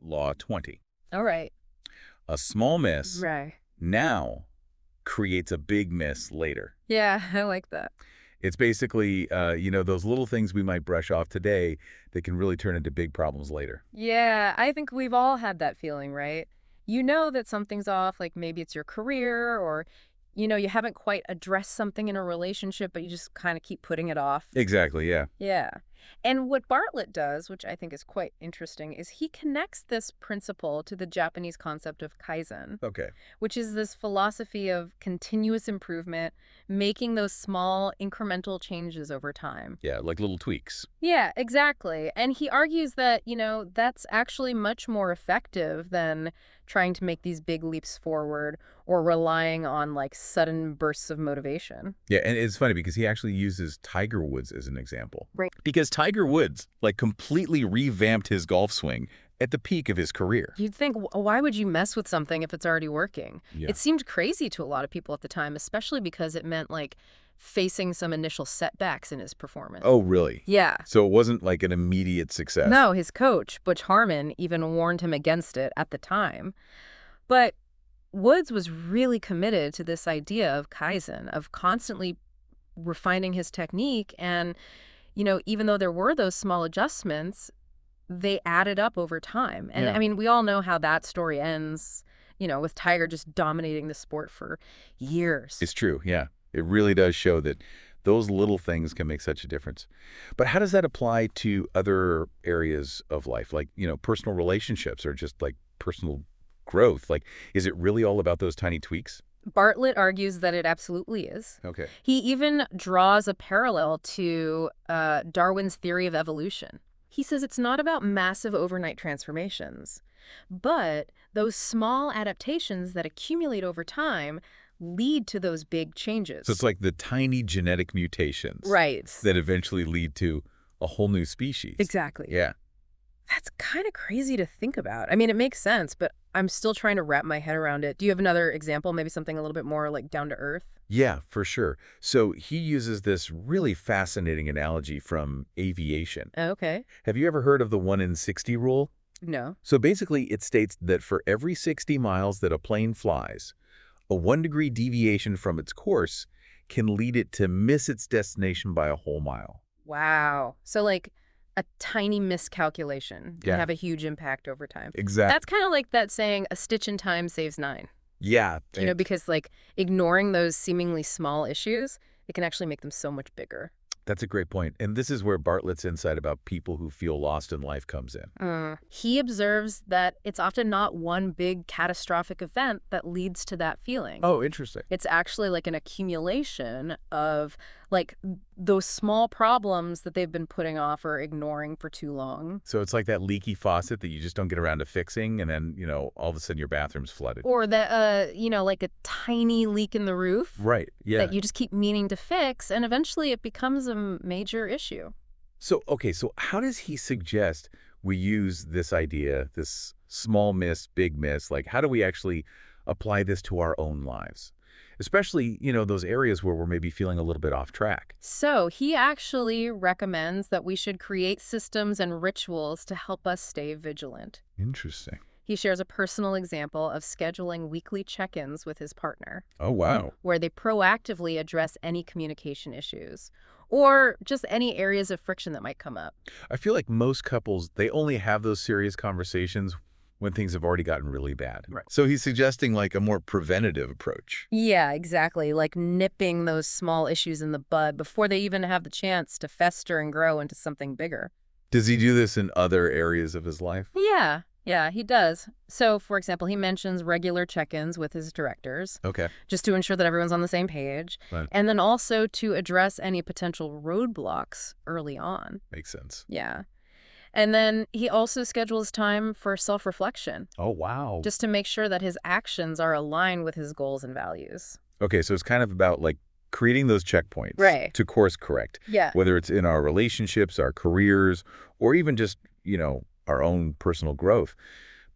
Law 20. All right. A small miss Right. now creates a big miss later. Yeah, I like that. It's basically, those little things we might brush off today that can really turn into big problems later. Yeah, I think we've all had that feeling, right? You know that something's off, like maybe it's your career or, you haven't quite addressed something in a relationship, but you just kind of keep putting it off. Exactly, yeah. Yeah. And what Bartlett does, which I think is quite interesting, is he connects this principle to the Japanese concept of Kaizen, Okay. which is this philosophy of continuous improvement, making those small incremental changes over time. Yeah, like little tweaks. Yeah, exactly. And he argues that, that's actually much more effective than trying to make these big leaps forward or relying on like sudden bursts of motivation. Yeah, and it's funny because he actually uses Tiger Woods as an example. Right. Because Tiger Woods, completely revamped his golf swing at the peak of his career. You'd think, why would you mess with something if it's already working? Yeah. It seemed crazy to a lot of people at the time, especially because it meant like facing some initial setbacks in his performance. Oh, really? Yeah. So it wasn't like an immediate success? No, his coach, Butch Harmon, even warned him against it at the time. But Woods was really committed to this idea of Kaizen, of constantly refining his technique. And, even though there were those small adjustments, they added up over time. And Yeah. I mean, we all know how that story ends, with Tiger just dominating the sport for years. It's true, yeah. It really does show that those little things can make such a difference. But how does that apply to other areas of life, like, personal relationships or just like personal growth? Like, is it really all about those tiny tweaks? Bartlett argues that it absolutely is. Okay. He even draws a parallel to Darwin's theory of evolution. He says it's not about massive overnight transformations, but those small adaptations that accumulate over time lead to those big changes. So it's like the tiny genetic mutations Right. that eventually lead to a whole new species. Exactly. Yeah. That's kind of crazy to think about. I mean, it makes sense, but I'm still trying to wrap my head around it. Do you have another example, maybe something a little bit more like down to earth? Yeah, for sure. So he uses this really fascinating analogy from aviation. Okay. Have you ever heard of the 1 in 60 rule? No. So basically, it states that for every 60 miles that a plane flies, a 1-degree deviation from its course can lead it to miss its destination by a whole mile. Wow. So like a tiny miscalculation can Yeah. have a huge impact over time. Exactly. That's kind of like that saying, a stitch in time saves 9. Yeah. Because like ignoring those seemingly small issues, it can actually make them so much bigger. That's a great point. And this is where Bartlett's insight about people who feel lost in life comes in. He observes that it's often not one big catastrophic event that leads to that feeling. Oh, interesting. It's actually like an accumulation of like those small problems that they've been putting off or ignoring for too long. So it's like that leaky faucet that you just don't get around to fixing, and then, all of a sudden your bathroom's flooded. Or that, like a tiny leak in the roof Right, yeah. that you just keep meaning to fix, and eventually it becomes a major issue. So how does he suggest we use this idea, this small miss, big miss? Like, how do we actually apply this to our own lives? Especially, those areas where we're maybe feeling a little bit off track. So he actually recommends that we should create systems and rituals to help us stay vigilant. Interesting. He shares a personal example of scheduling weekly check-ins with his partner, Oh, wow. where they proactively address any communication issues or just any areas of friction that might come up. I feel like most couples, they only have those serious conversations when things have already gotten really bad. Right. So he's suggesting like a more preventative approach. Yeah, exactly. Like nipping those small issues in the bud before they even have the chance to fester and grow into something bigger. Does he do this in other areas of his life? Yeah, he does. So, for example, he mentions regular check-ins with his directors, Okay. just to ensure that everyone's on the same page, Right. and then also to address any potential roadblocks early on. Makes sense. Yeah. And then he also schedules time for self-reflection, Oh, wow. just to make sure that his actions are aligned with his goals and values. Okay, so it's kind of about like creating those checkpoints Right. to course correct, Yeah. whether it's in our relationships, our careers, or even just, our own personal growth.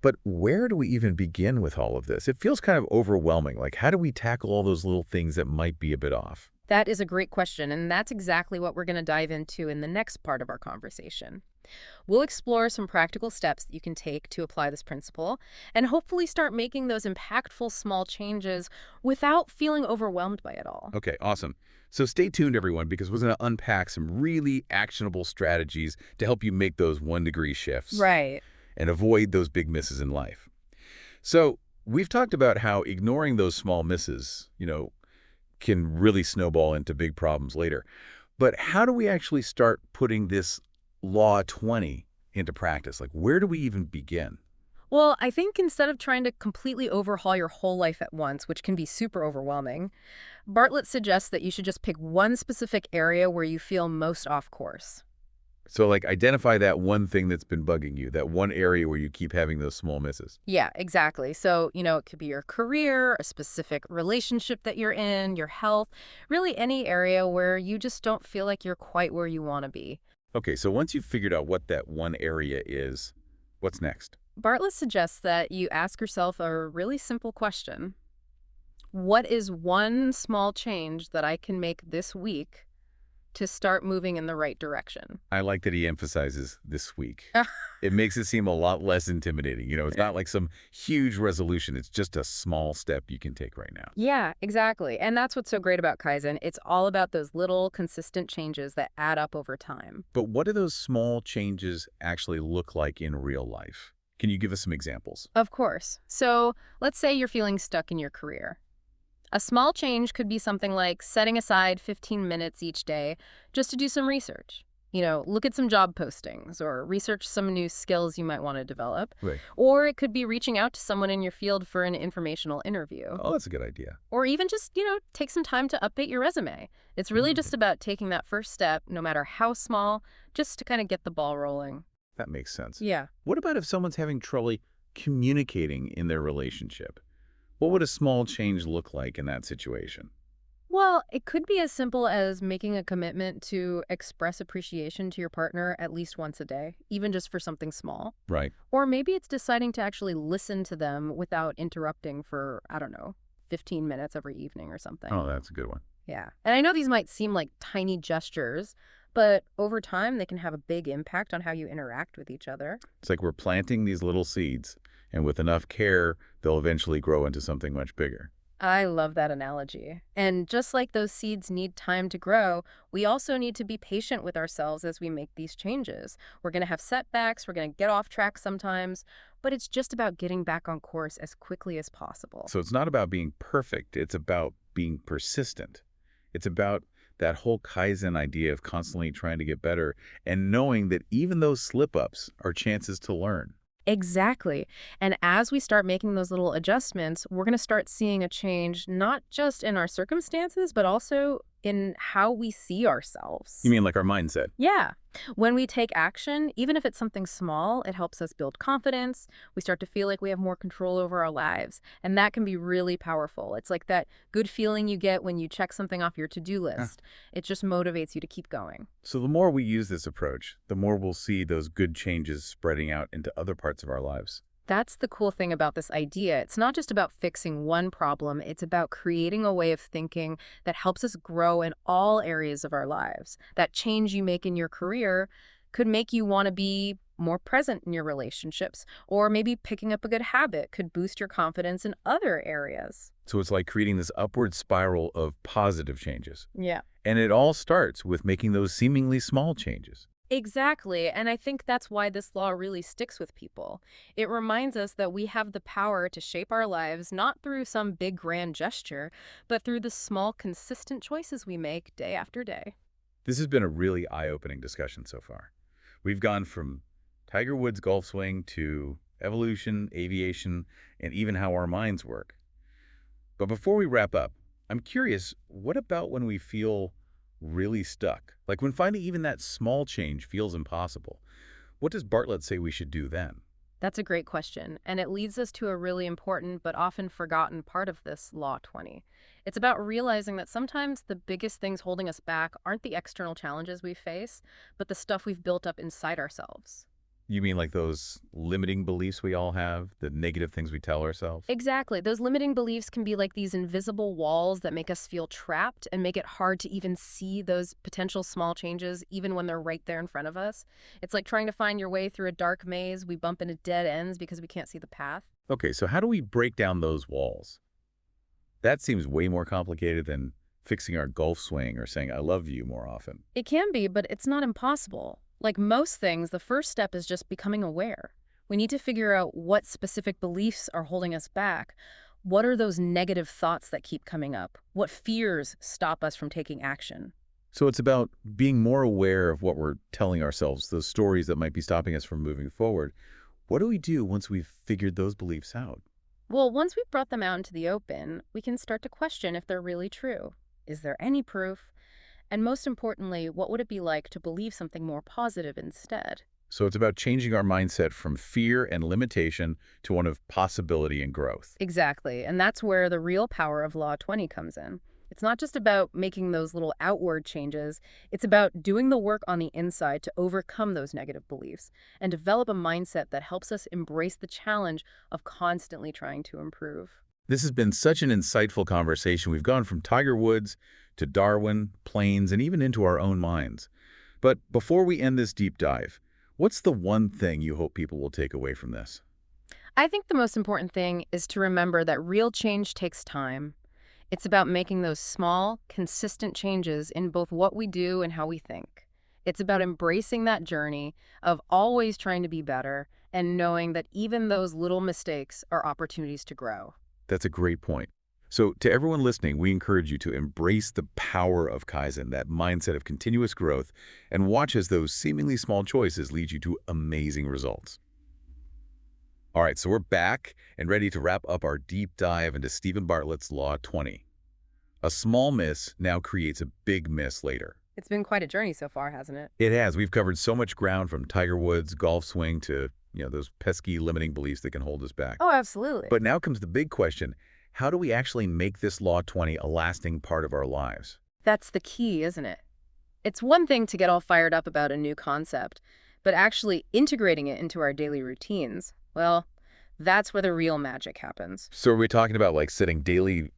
But where do we even begin with all of this? It feels kind of overwhelming. Like, how do we tackle all those little things that might be a bit off? That is a great question, and that's exactly what we're going to dive into in the next part of our conversation. We'll explore some practical steps that you can take to apply this principle and hopefully start making those impactful small changes without feeling overwhelmed by it all. Okay, awesome. So stay tuned, everyone, because we're going to unpack some really actionable strategies to help you make those one-degree shifts Right. and avoid those big misses in life. So we've talked about how ignoring those small misses, can really snowball into big problems later. But how do we actually start putting this Law 20 into practice? Like, where do we even begin? Well, I think instead of trying to completely overhaul your whole life at once, which can be super overwhelming, Bartlett suggests that you should just pick one specific area where you feel most off course. So, like, identify that one thing that's been bugging you, that one area where you keep having those small misses. Yeah, exactly. So, it could be your career, a specific relationship that you're in, your health, really any area where you just don't feel like you're quite where you want to be. Okay, so once you've figured out what that one area is, what's next? Bartlett suggests that you ask yourself a really simple question. What is one small change that I can make this week to start moving in the right direction? I like that he emphasizes this week. It makes it seem a lot less intimidating. It's not like some huge resolution. It's just a small step you can take right now. Yeah, exactly. And that's what's so great about Kaizen. It's all about those little consistent changes that add up over time. But what do those small changes actually look like in real life? Can you give us some examples? Of course. So let's say you're feeling stuck in your career. A small change could be something like setting aside 15 minutes each day just to do some research. Look at some job postings or research some new skills you might want to develop. Right. Or it could be reaching out to someone in your field for an informational interview. Oh, that's a good idea. Or even just, take some time to update your resume. It's really just about taking that first step, no matter how small, just to kind of get the ball rolling. That makes sense. Yeah. What about if someone's having trouble communicating in their relationship? What would a small change look like in that situation? Well, it could be as simple as making a commitment to express appreciation to your partner at least once a day, even just for something small. Right. Or maybe it's deciding to actually listen to them without interrupting for, I don't know, 15 minutes every evening or something. Oh, that's a good one. Yeah. And I know these might seem like tiny gestures, but over time they can have a big impact on how you interact with each other. It's like we're planting these little seeds, and with enough care, they'll eventually grow into something much bigger. I love that analogy. And just like those seeds need time to grow, we also need to be patient with ourselves as we make these changes. We're going to have setbacks, we're going to get off track sometimes, but it's just about getting back on course as quickly as possible. So it's not about being perfect. It's about being persistent. It's about that whole Kaizen idea of constantly trying to get better and knowing that even those slip-ups are chances to learn. Exactly. And as we start making those little adjustments, we're going to start seeing a change, not just in our circumstances, but also in how we see ourselves. You mean like our mindset? Yeah. When we take action, even if it's something small, it helps us build confidence. We start to feel like we have more control over our lives. And that can be really powerful. It's like that good feeling you get when you check something off your to-do list. It just motivates you to keep going. So the more we use this approach, the more we'll see those good changes spreading out into other parts of our lives. That's the cool thing about this idea. It's not just about fixing one problem. It's about creating a way of thinking that helps us grow in all areas of our lives. That change you make in your career could make you want to be more present in your relationships, or maybe picking up a good habit could boost your confidence in other areas. So it's like creating this upward spiral of positive changes. Yeah. And it all starts with making those seemingly small changes. Exactly. And I think that's why this law really sticks with people. It reminds us that we have the power to shape our lives not through some big grand gesture, but through the small, consistent choices we make day after day. This has been a really eye-opening discussion so far. We've gone from Tiger Woods' golf swing to evolution, aviation, and even how our minds work. But before we wrap up, I'm curious, what about when we feel really stuck? Like when finding even that small change feels impossible. What does Bartlett say we should do then? That's a great question, and it leads us to a really important but often forgotten part of this Law 20. It's about realizing that sometimes the biggest things holding us back aren't the external challenges we face, but the stuff we've built up inside ourselves. You mean like those limiting beliefs we all have, the negative things we tell ourselves? Exactly. Those limiting beliefs can be like these invisible walls that make us feel trapped and make it hard to even see those potential small changes, even when they're right there in front of us. It's like trying to find your way through a dark maze. We bump into dead ends because we can't see the path. Okay, so how do we break down those walls? That seems way more complicated than fixing our golf swing or saying I love you more often. It can be, but it's not impossible. Like most things, the first step is just becoming aware. We need to figure out what specific beliefs are holding us back. What are those negative thoughts that keep coming up? What fears stop us from taking action? So it's about being more aware of what we're telling ourselves, those stories that might be stopping us from moving forward. What do we do once we've figured those beliefs out? Well, once we've brought them out into the open, we can start to question if they're really true. Is there any proof? And most importantly, what would it be like to believe something more positive instead? So it's about changing our mindset from fear and limitation to one of possibility and growth. Exactly. And that's where the real power of Law 20 comes in. It's not just about making those little outward changes. It's about doing the work on the inside to overcome those negative beliefs and develop a mindset that helps us embrace the challenge of constantly trying to improve. This has been such an insightful conversation. We've gone from Tiger Woods to Darwin, planes, and even into our own minds. But before we end this deep dive, what's the one thing you hope people will take away from this? I think the most important thing is to remember that real change takes time. It's about making those small, consistent changes in both what we do and how we think. It's about embracing that journey of always trying to be better and knowing that even those little mistakes are opportunities to grow. That's a great point. So to everyone listening, we encourage you to embrace the power of Kaizen, that mindset of continuous growth, and watch as those seemingly small choices lead you to amazing results. All right, so we're back and ready to wrap up our deep dive into Stephen Bartlett's Law 20. A small miss now creates a big miss later. It's been quite a journey so far, hasn't it? It has. We've covered so much ground from Tiger Woods' golf swing to, those pesky limiting beliefs that can hold us back. Oh, absolutely. But now comes the big question. How do we actually make this Law 20 a lasting part of our lives? That's the key, isn't it? It's one thing to get all fired up about a new concept, but actually integrating it into our daily routines, well, that's where the real magic happens. So are we talking about like setting daily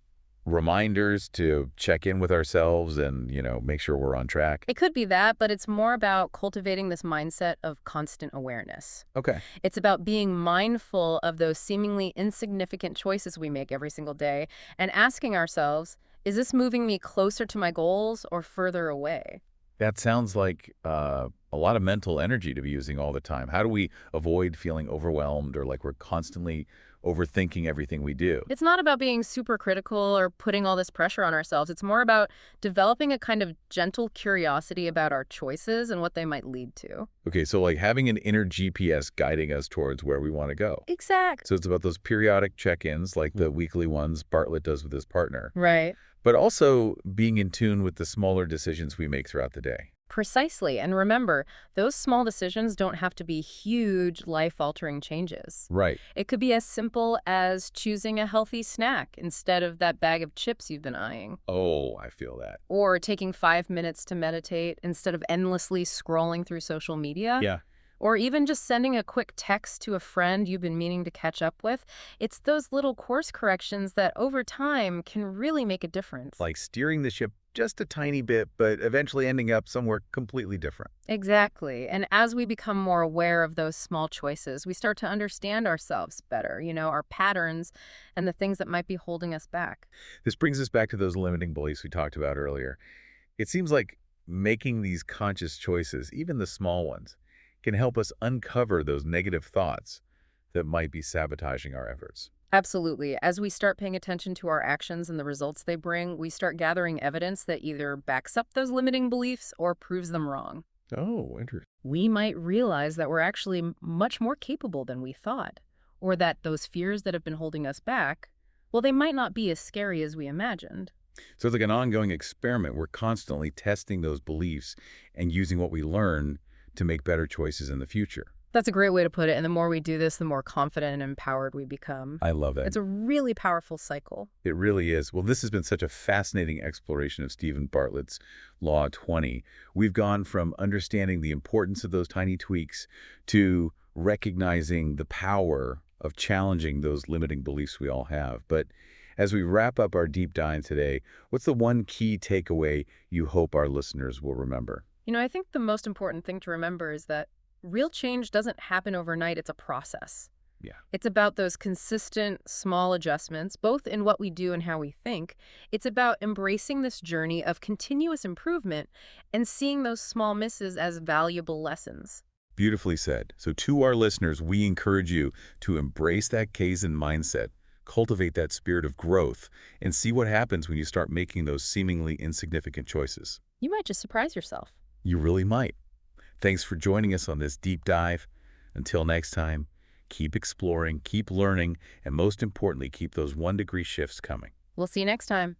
reminders to check in with ourselves and, make sure we're on track? It could be that, but it's more about cultivating this mindset of constant awareness. Okay. It's about being mindful of those seemingly insignificant choices we make every single day and asking ourselves, is this moving me closer to my goals or further away? That sounds like a lot of mental energy to be using all the time. How do we avoid feeling overwhelmed or like we're constantly overthinking everything we do? It's not about being super critical or putting all this pressure on ourselves. It's more about developing a kind of gentle curiosity about our choices and what they might lead to. Okay, so like having an inner GPS guiding us towards where we want to go. Exactly. So it's about those periodic check-ins like the weekly ones Bartlett does with his partner, Right. but also being in tune with the smaller decisions we make throughout the day. Precisely. And remember, those small decisions don't have to be huge, life-altering changes. Right. It could be as simple as choosing a healthy snack instead of that bag of chips you've been eyeing. Oh, I feel that. Or taking 5 minutes to meditate instead of endlessly scrolling through social media. Yeah. Or even just sending a quick text to a friend you've been meaning to catch up with. It's those little course corrections that over time can really make a difference. Like steering the ship just a tiny bit, but eventually ending up somewhere completely different. Exactly. And as we become more aware of those small choices, we start to understand ourselves better, our patterns and the things that might be holding us back. This brings us back to those limiting beliefs we talked about earlier. It seems like making these conscious choices, even the small ones, can help us uncover those negative thoughts that might be sabotaging our efforts. Absolutely. As we start paying attention to our actions and the results they bring, we start gathering evidence that either backs up those limiting beliefs or proves them wrong. Oh, interesting. We might realize that we're actually much more capable than we thought, or that those fears that have been holding us back, well, they might not be as scary as we imagined. So it's like an ongoing experiment. We're constantly testing those beliefs and using what we learn to make better choices in the future. That's a great way to put it. And the more we do this, the more confident and empowered we become. I love that. It's a really powerful cycle. It really is. Well, this has been such a fascinating exploration of Stephen Bartlett's Law 20. We've gone from understanding the importance of those tiny tweaks to recognizing the power of challenging those limiting beliefs we all have. But as we wrap up our deep dive today, what's the one key takeaway you hope our listeners will remember? I think the most important thing to remember is that real change doesn't happen overnight, it's a process. Yeah. It's about those consistent, small adjustments, both in what we do and how we think. It's about embracing this journey of continuous improvement and seeing those small misses as valuable lessons. Beautifully said. So to our listeners, we encourage you to embrace that Kaizen mindset, cultivate that spirit of growth, and see what happens when you start making those seemingly insignificant choices. You might just surprise yourself. You really might. Thanks for joining us on this deep dive. Until next time, keep exploring, keep learning, and most importantly, keep those 1-degree shifts coming. We'll see you next time.